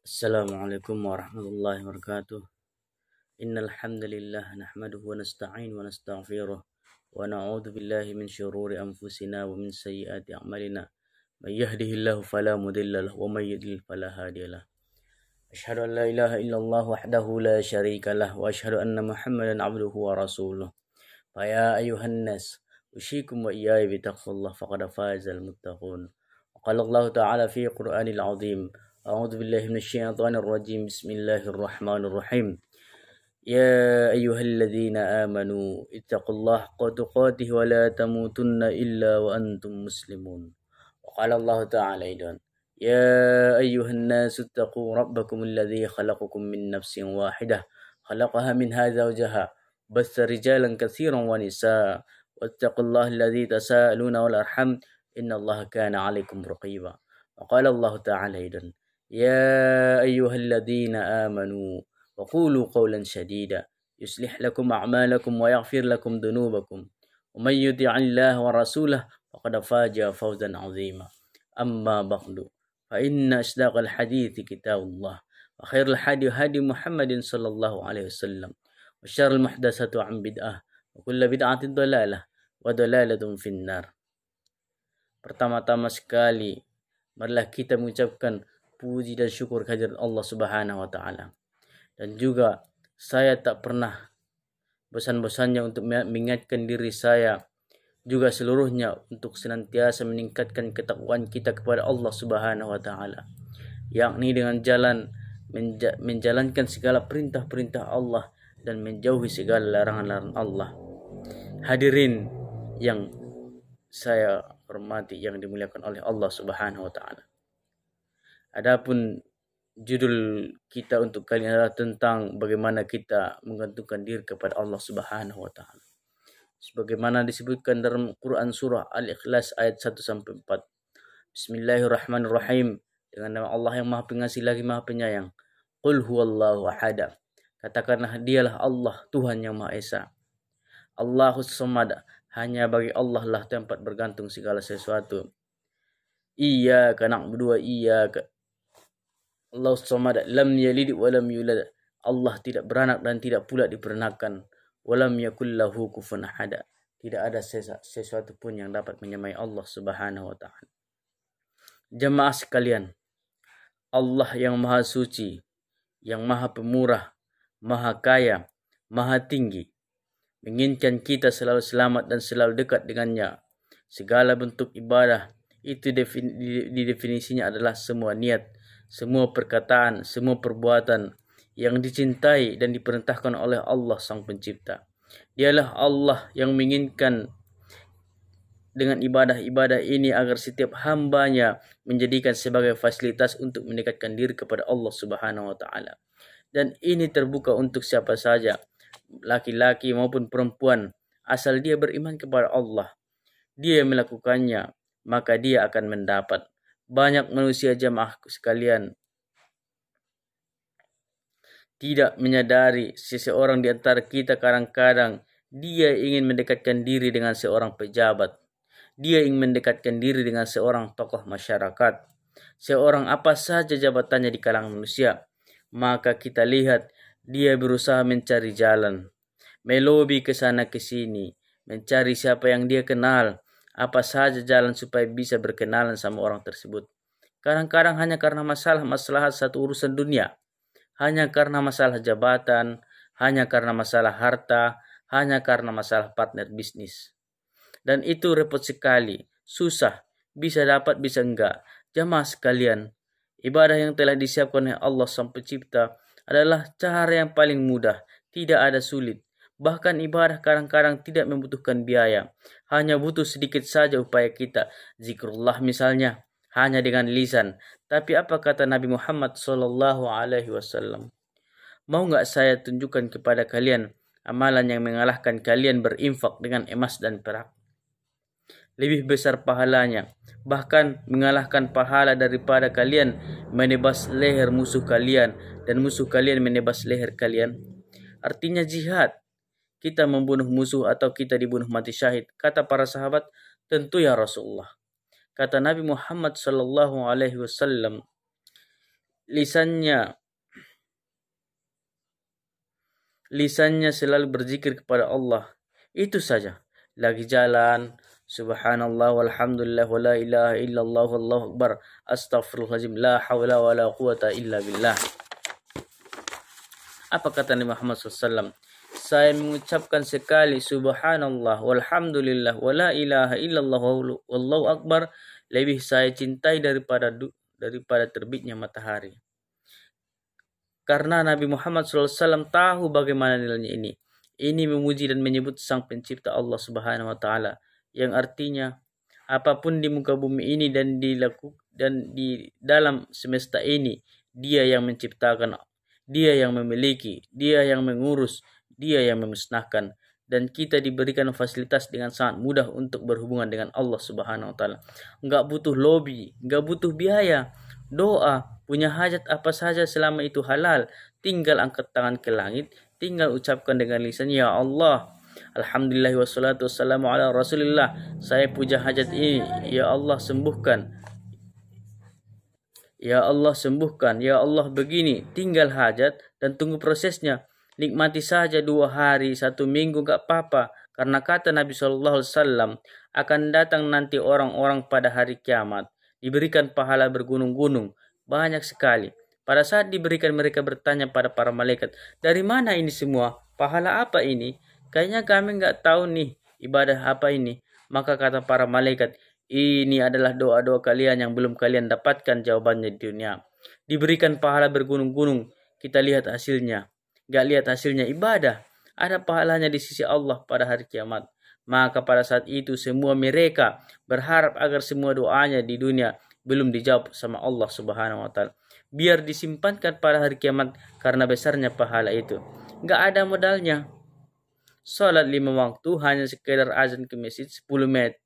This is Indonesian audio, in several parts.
Assalamualaikum warahmatullahi wabarakatuh. Innal hamdalillah nahmaduhu wa nasta'in wa nastaghfiruh wa na'udzu billahi min shururi anfusina wa min sayyiati a'malina. May yahdihillahu fala mudilla lahu wa may yudlil fala hadiyalah. Asyhadu an la ilaha illallah wahdahu la syarika lah wa asyhadu anna Muhammadan abduhu wa rasuluh. Fa ya ayuhan nas usyikum wa iyaya bi taqwallah faqad fazal muttaqun. Qala Allah ta'ala fi Qur'anil 'azim. A'udzu billahi minasyaitonir rajim. Bismillahirrahmanirrahim. Ya ayyuhalladzina amanu ittaqullaha haqqa tuqatih wa la tamutunna illa wa antum muslimun. Wa qala Allah ta'ala aidan. Ya ayyuhan nasu ittaqu rabbakum alladzi khalaqakum min nafsin wahidah khalaqaha minha zawjaha bassa rijalan katsiran wa nisaa wattaqullaha alladzi tasaaluna wal arham innallaha kana 'alaikum raqiba. Wa qala Allah ta'ala aidan. يا أيها الذين آمنوا وقولوا قولا سديدا يصلح لكم أعمالكم ويغفر لكم ذنوبكم ومن يطع الله ورسوله فقد فاز فوزا عظيما أما بعد فإن أصدق الحديث كتاب الله وخير الهدي هدي محمد صلى الله عليه وسلم وشر المحدثات عن بدعة وكل بدعة ضلالة وضلالة في النار. Pertama-tama sekali marilah kita mengucapkan puji dan syukur kehadirat Allah Subhanahu wa taala. Dan juga saya tak pernah bosan-bosannya untuk mengingatkan diri saya juga seluruhnya untuk senantiasa meningkatkan ketakwaan kita kepada Allah Subhanahu wa taala, yakni dengan jalan menjalankan segala perintah-perintah Allah dan menjauhi segala larangan-larangan Allah. Hadirin yang saya hormati yang dimuliakan oleh Allah Subhanahu wa taala. Adapun judul kita untuk kali ini adalah tentang bagaimana kita menggantungkan diri kepada Allah Subhanahu wa taala. Sebagaimana disebutkan dalam Quran surah Al-Ikhlas ayat 1 sampai 4. Bismillahirrahmanirrahim. Dengan nama Allah yang Maha Pengasih lagi Maha Penyayang. Qul huwallahu ahad. Katakanlah dialah Allah Tuhan yang Maha Esa. Allahus samad. Hanya bagi Allah lah tempat bergantung segala sesuatu. Iyyaka na'budu wa iyyaka Allah samad lam yalid wa lam yulad. Allah tidak beranak dan tidak pula diperanakan. Wa lam yakul lahu kufuwan ahad. Tidak ada sesuatu pun yang dapat menyamai Allah Subhanahu wa taala. Jemaah sekalian, Allah yang Maha Suci, yang Maha Pemurah, Maha Kaya, Maha Tinggi, menginginkan kita selalu selamat dan selalu dekat dengannya. Segala bentuk ibadah itu definisinya adalah semua niat, semua perkataan, semua perbuatan yang dicintai dan diperintahkan oleh Allah Sang Pencipta. Dialah Allah yang menginginkan dengan ibadah-ibadah ini agar setiap hambanya menjadikan sebagai fasilitas untuk mendekatkan diri kepada Allah Subhanahu wa taala. Dan ini terbuka untuk siapa saja, laki-laki maupun perempuan, asal dia beriman kepada Allah. Dia melakukannya, maka dia akan mendapat. Banyak manusia jemaah sekalian tidak menyadari seseorang di antara kita kadang-kadang dia ingin mendekatkan diri dengan seorang pejabat. Dia ingin mendekatkan diri dengan seorang tokoh masyarakat. Seorang apa saja jabatannya di kalangan manusia. Maka kita lihat dia berusaha mencari jalan. Melobi ke sana ke sini. Mencari siapa yang dia kenal. Apa saja jalan supaya bisa berkenalan sama orang tersebut. Kadang-kadang hanya karena masalah satu urusan dunia. Hanya karena masalah jabatan. Hanya karena masalah harta. Hanya karena masalah partner bisnis. Dan itu repot sekali. Susah. Bisa dapat, bisa enggak. Jamaah sekalian. Ibadah yang telah disiapkan oleh Allah Sang Pencipta adalah cara yang paling mudah. Tidak ada sulit. Bahkan ibadah kadang-kadang tidak membutuhkan biaya. Hanya butuh sedikit saja upaya kita. Zikrullah misalnya. Hanya dengan lisan. Tapi apa kata Nabi Muhammad SAW? Mau nggak saya tunjukkan kepada kalian amalan yang mengalahkan kalian berinfak dengan emas dan perak? Lebih besar pahalanya. Bahkan mengalahkan pahala daripada kalian menebas leher musuh kalian. Dan musuh kalian menebas leher kalian. Artinya jihad. Kita membunuh musuh atau kita dibunuh mati syahid. Kata para sahabat, tentu ya Rasulullah. Kata Nabi Muhammad SAW, lisannya selalu berzikir kepada Allah. Itu saja. Lagi jalan, subhanallah walhamdulillah wa la ilaha illallah wallahu akbar, astaghfirullahaladzim, la hawla wa la quwata illa billah. Apa kata Nabi Muhammad SAW? Saya mengucapkan sekali subhanallah walhamdulillah wa la ilaha illallah wallahu akbar, lebih saya cintai daripada terbitnya matahari. Karena Nabi Muhammad SAW tahu bagaimana nilainya ini. Ini memuji dan menyebut Sang Pencipta Allah Subhanahu wa taala, yang artinya apapun di muka bumi ini dan di dalam semesta ini, Dia yang menciptakan, Dia yang memiliki, Dia yang mengurus, Dia yang memusnahkan, dan kita diberikan fasilitas dengan sangat mudah untuk berhubungan dengan Allah Subhanahu wa taala. Enggak butuh lobby, enggak butuh biaya. Doa, punya hajat apa saja selama itu halal, tinggal angkat tangan ke langit, tinggal ucapkan dengan lisan, ya Allah, alhamdulillah wassalatu wassalamu ala rasulillah, saya puja hajat ini, ya Allah sembuhkan, ya Allah sembuhkan, ya Allah begini, tinggal hajat dan tunggu prosesnya. Nikmati saja 2 hari, 1 minggu gak apa-apa, karena kata Nabi SAW, akan datang nanti orang-orang pada hari kiamat, diberikan pahala bergunung-gunung, banyak sekali. Pada saat diberikan, mereka bertanya pada para malaikat, dari mana ini semua? Pahala apa ini? Kayaknya kami nggak tahu nih, ibadah apa ini. Maka kata para malaikat, ini adalah doa-doa kalian yang belum kalian dapatkan jawabannya di dunia. Diberikan pahala bergunung-gunung, kita lihat hasilnya. Nggak lihat hasilnya ibadah, ada pahalanya di sisi Allah pada hari kiamat. Maka pada saat itu semua mereka berharap agar semua doanya di dunia belum dijawab sama Allah Subhanahu wa taala, biar disimpankan pada hari kiamat karena besarnya pahala itu. Enggak ada modalnya. Salat 5 waktu hanya sekedar azan ke masjid 10 menit,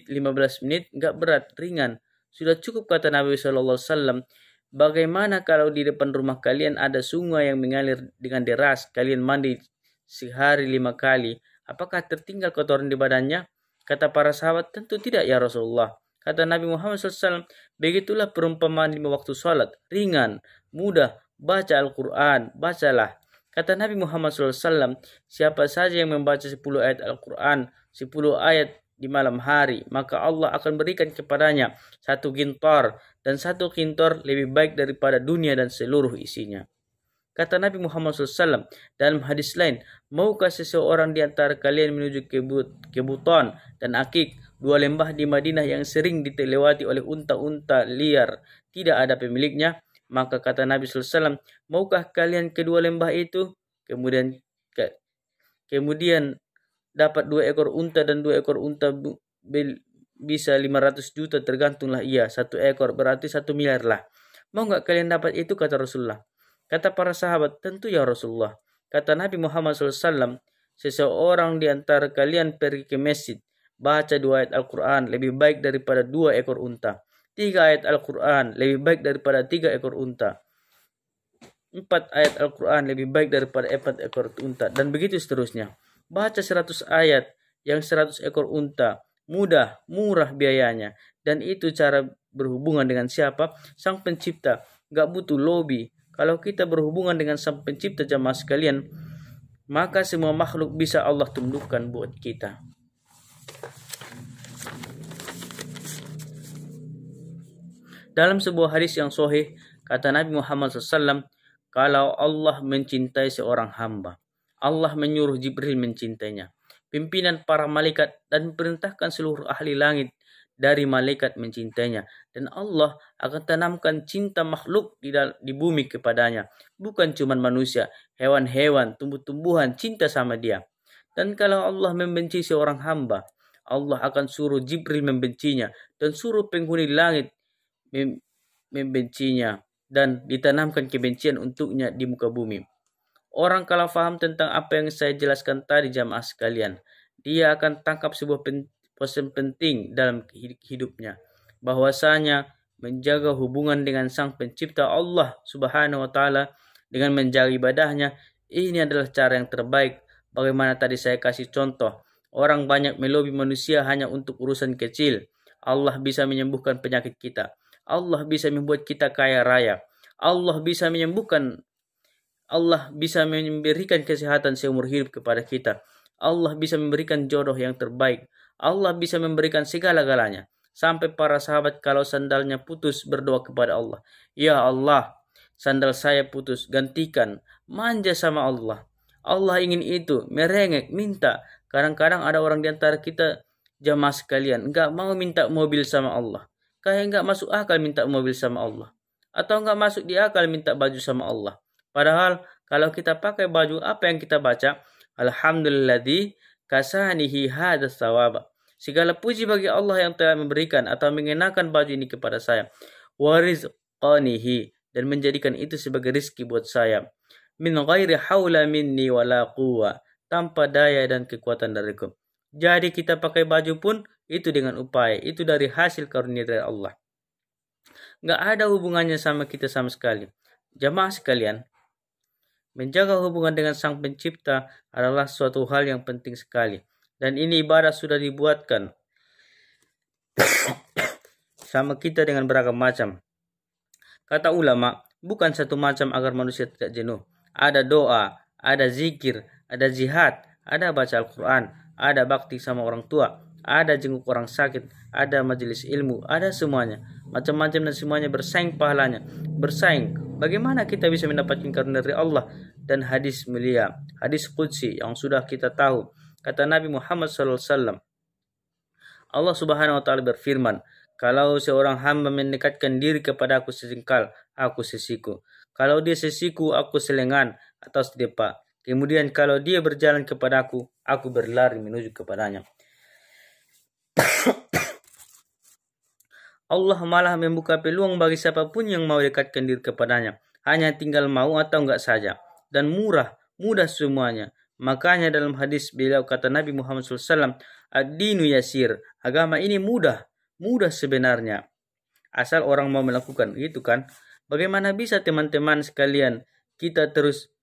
15 menit, enggak berat, ringan. Sudah cukup kata Nabi sallallahu alaihi wasallam. Bagaimana kalau di depan rumah kalian ada sungai yang mengalir dengan deras, kalian mandi sehari 5 kali, apakah tertinggal kotoran di badannya? Kata para sahabat, tentu tidak ya Rasulullah. Kata Nabi Muhammad SAW, begitulah perumpamaan 5 waktu salat, ringan, mudah, baca Al-Quran, bacalah. Kata Nabi Muhammad SAW, siapa saja yang membaca 10 ayat Al-Quran, 10 ayat di malam hari, maka Allah akan berikan kepadanya 1 gintor, dan 1 gintor lebih baik daripada dunia dan seluruh isinya. Kata Nabi Muhammad SAW dalam hadis lain, maukah seseorang di antara kalian menuju ke Buton dan Akik, 2 lembah di Madinah yang sering dilewati oleh unta-unta liar, tidak ada pemiliknya? Maka kata Nabi SAW, maukah kalian ke 2 lembah itu? Kemudian dapat 2 ekor unta, dan 2 ekor unta bisa 500 juta, tergantunglah ia, 1 ekor berarti 1 miliar lah. Mau nggak kalian dapat itu? Kata Rasulullah. Kata para sahabat, tentu ya Rasulullah. Kata Nabi Muhammad SAW, seseorang di antara kalian pergi ke masjid, baca 2 ayat Al-Quran lebih baik daripada 2 ekor unta. 3 ayat Al-Quran lebih baik daripada 3 ekor unta. 4 ayat Al-Quran lebih baik daripada 4 ekor unta. Dan begitu seterusnya. Baca 100 ayat yang 100 ekor unta. Mudah, murah biayanya. Dan itu cara berhubungan dengan siapa? Sang Pencipta. Gak butuh lobby. Kalau kita berhubungan dengan Sang Pencipta jamaah sekalian, maka semua makhluk bisa Allah tundukkan buat kita. Dalam sebuah hadis yang sahih, kata Nabi Muhammad SAW, kalau Allah mencintai seorang hamba, Allah menyuruh Jibril mencintainya, pimpinan para malaikat, dan perintahkan seluruh ahli langit dari malaikat mencintainya, dan Allah akan tanamkan cinta makhluk di bumi kepadanya, bukan cuma manusia, hewan-hewan, tumbuh-tumbuhan cinta sama dia. Dan kalau Allah membenci seorang hamba, Allah akan suruh Jibril membencinya, dan suruh penghuni langit membencinya, dan ditanamkan kebencian untuknya di muka bumi. Orang kalau faham tentang apa yang saya jelaskan tadi jamaah sekalian, dia akan tangkap sebuah poin penting dalam hidupnya, bahwasanya menjaga hubungan dengan Sang Pencipta Allah Subhanahu wa taala dengan menjaga ibadahnya, ini adalah cara yang terbaik. Bagaimana tadi saya kasih contoh, orang banyak melobi manusia hanya untuk urusan kecil. Allah bisa menyembuhkan penyakit kita. Allah bisa membuat kita kaya raya. Allah bisa menyembuhkan. Allah bisa memberikan kesehatan seumur hidup kepada kita. Allah bisa memberikan jodoh yang terbaik. Allah bisa memberikan segala-galanya. Sampai para sahabat kalau sandalnya putus berdoa kepada Allah. Ya Allah, sandal saya putus, gantikan. Manja sama Allah. Allah ingin itu, merengek, minta. Kadang-kadang ada orang di antara kita jamaah sekalian nggak mau minta mobil sama Allah. Kayak nggak masuk akal minta mobil sama Allah. Atau nggak masuk di akal minta baju sama Allah. Padahal kalau kita pakai baju apa yang kita baca? Alhamdulilladzi kasanihi hadas sawaba. Segala puji bagi Allah yang telah memberikan atau mengenakan baju ini kepada saya. Warizqanihi, dan menjadikan itu sebagai rizki buat saya. Min ghairi haula minni wala quwwa, tanpa daya dan kekuatan dariku. Jadi kita pakai baju pun itu dengan upaya, itu dari hasil karunia dari Allah. Nggak ada hubungannya sama kita sama sekali. Jamaah sekalian, menjaga hubungan dengan Sang Pencipta adalah suatu hal yang penting sekali. Dan ini ibadah sudah dibuatkan sama kita dengan beragam macam. Kata ulama, bukan satu macam agar manusia tidak jenuh. Ada doa, ada zikir, ada jihad, ada baca Al-Quran, ada bakti sama orang tua, ada jenguk orang sakit, ada majelis ilmu, ada semuanya. Macam-macam dan semuanya bersaing pahalanya. Bersaing. Bagaimana kita bisa mendapatkan karunia dari Allah? Dan hadis mulia, hadis qudsi yang sudah kita tahu. Kata Nabi Muhammad SAW, Allah Subhanahu wa Ta'ala berfirman, kalau seorang hamba mendekatkan diri kepada aku sejengkal, aku sesiku. Kalau dia sesiku, aku selengan atau sedepak. Kemudian kalau dia berjalan kepada aku berlari menuju kepadanya. Allah malah membuka peluang bagi siapapun yang mau dekatkan diri kepadanya. Hanya tinggal mau atau enggak saja. Dan mudah semuanya. Makanya dalam hadis beliau kata Nabi Muhammad SAW, ad-dinu yasir, agama ini mudah sebenarnya. Asal orang mau melakukan, gitu kan. Bagaimana bisa teman-teman sekalian kita terus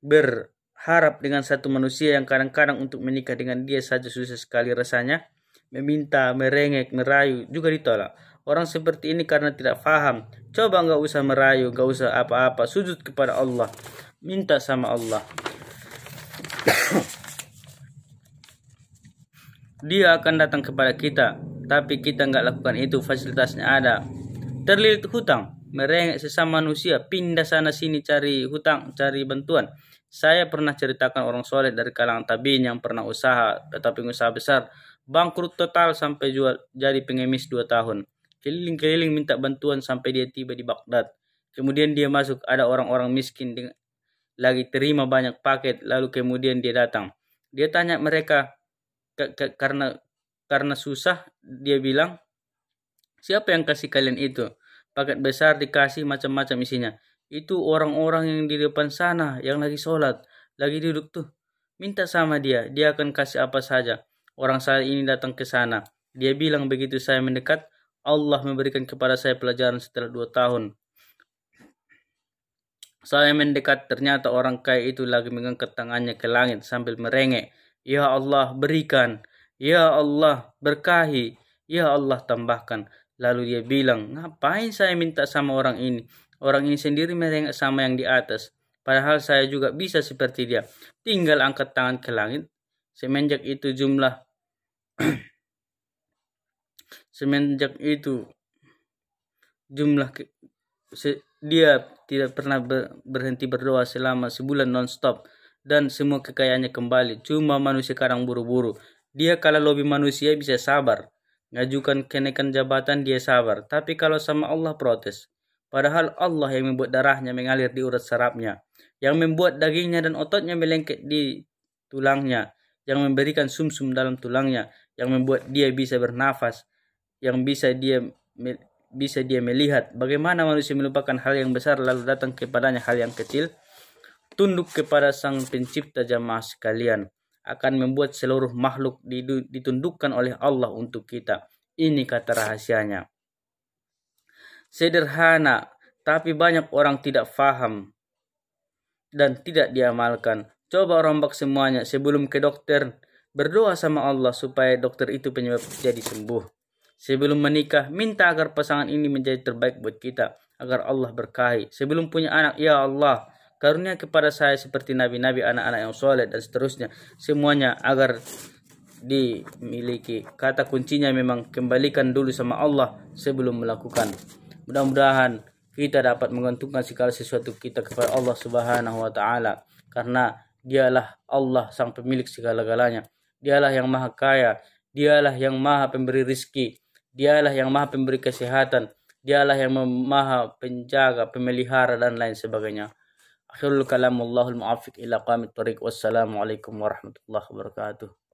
berharap dengan satu manusia yang kadang-kadang untuk menikah dengan dia saja susah sekali rasanya. Meminta, merengek, merayu juga ditolak. Orang seperti ini karena tidak paham. Coba nggak usah merayu, nggak usah apa-apa. Sujud kepada Allah. Minta sama Allah. Dia akan datang kepada kita. Tapi kita nggak lakukan itu. Fasilitasnya ada. Terlilit hutang. Merengek sesama manusia. Pindah sana sini cari hutang, cari bantuan. Saya pernah ceritakan orang soleh dari kalangan tabiin yang pernah usaha, tetapi usaha besar. Bangkrut total sampai jadi pengemis 2 tahun. Keliling-keliling minta bantuan sampai dia tiba di Baghdad. Kemudian dia masuk, ada orang-orang miskin lagi terima banyak paket, lalu kemudian dia datang. Dia tanya mereka karena susah, dia bilang, siapa yang kasih kalian itu? Paket besar dikasih macam-macam isinya. Itu orang-orang yang di depan sana yang lagi sholat, lagi duduk tuh. Minta sama dia akan kasih apa saja. Orang saya ini datang ke sana. Dia bilang begitu saya mendekat, Allah memberikan kepada saya pelajaran setelah 2 tahun. Saya mendekat, ternyata orang kaya itu lagi mengangkat tangannya ke langit sambil merengek. Ya Allah berikan, Ya Allah berkahi, Ya Allah tambahkan. Lalu dia bilang, ngapain saya minta sama orang ini? Orang ini sendiri merengek sama yang di atas. Padahal saya juga bisa seperti dia. Tinggal angkat tangan ke langit. Semenjak itu dia tidak pernah berhenti berdoa selama sebulan non-stop. Dan semua kekayaannya kembali. Cuma manusia kadang buru-buru. Dia kalau lobby manusia bisa sabar. Ngajukan kenaikan jabatan dia sabar. Tapi kalau sama Allah protes. Padahal Allah yang membuat darahnya mengalir di urat sarafnya. Yang membuat dagingnya dan ototnya melengket di tulangnya. Yang memberikan sumsum dalam tulangnya. Yang membuat dia bisa bernafas. Yang bisa dia melihat. Bagaimana manusia melupakan hal yang besar lalu datang kepadanya hal yang kecil. Tunduk kepada Sang Pencipta jamaah sekalian. Akan membuat seluruh makhluk ditundukkan oleh Allah untuk kita. Ini kata rahasianya. Sederhana, tapi banyak orang tidak paham dan tidak diamalkan. Coba rombak semuanya sebelum ke dokter. Berdoa sama Allah supaya dokter itu penyebab jadi sembuh. Sebelum menikah, minta agar pasangan ini menjadi terbaik buat kita, agar Allah berkahi. Sebelum punya anak, ya Allah, karunia kepada saya seperti nabi-nabi, anak-anak yang soleh dan seterusnya. Semuanya agar dimiliki. Kata kuncinya memang kembalikan dulu sama Allah sebelum melakukan. Mudah-mudahan kita dapat menggantungkan segala sesuatu kita kepada Allah Subhanahu wa taala, karena Dialah Allah sang pemilik segala-galanya. Dialah yang maha kaya, Dialah yang maha pemberi rizki, Dialah yang maha pemberi kesehatan, Dialah yang maha penjaga, pemelihara dan lain sebagainya. Akhirul kalam, Allahul muwaffiq ila qamit thariq. Wassalamualaikum warahmatullahi wabarakatuh.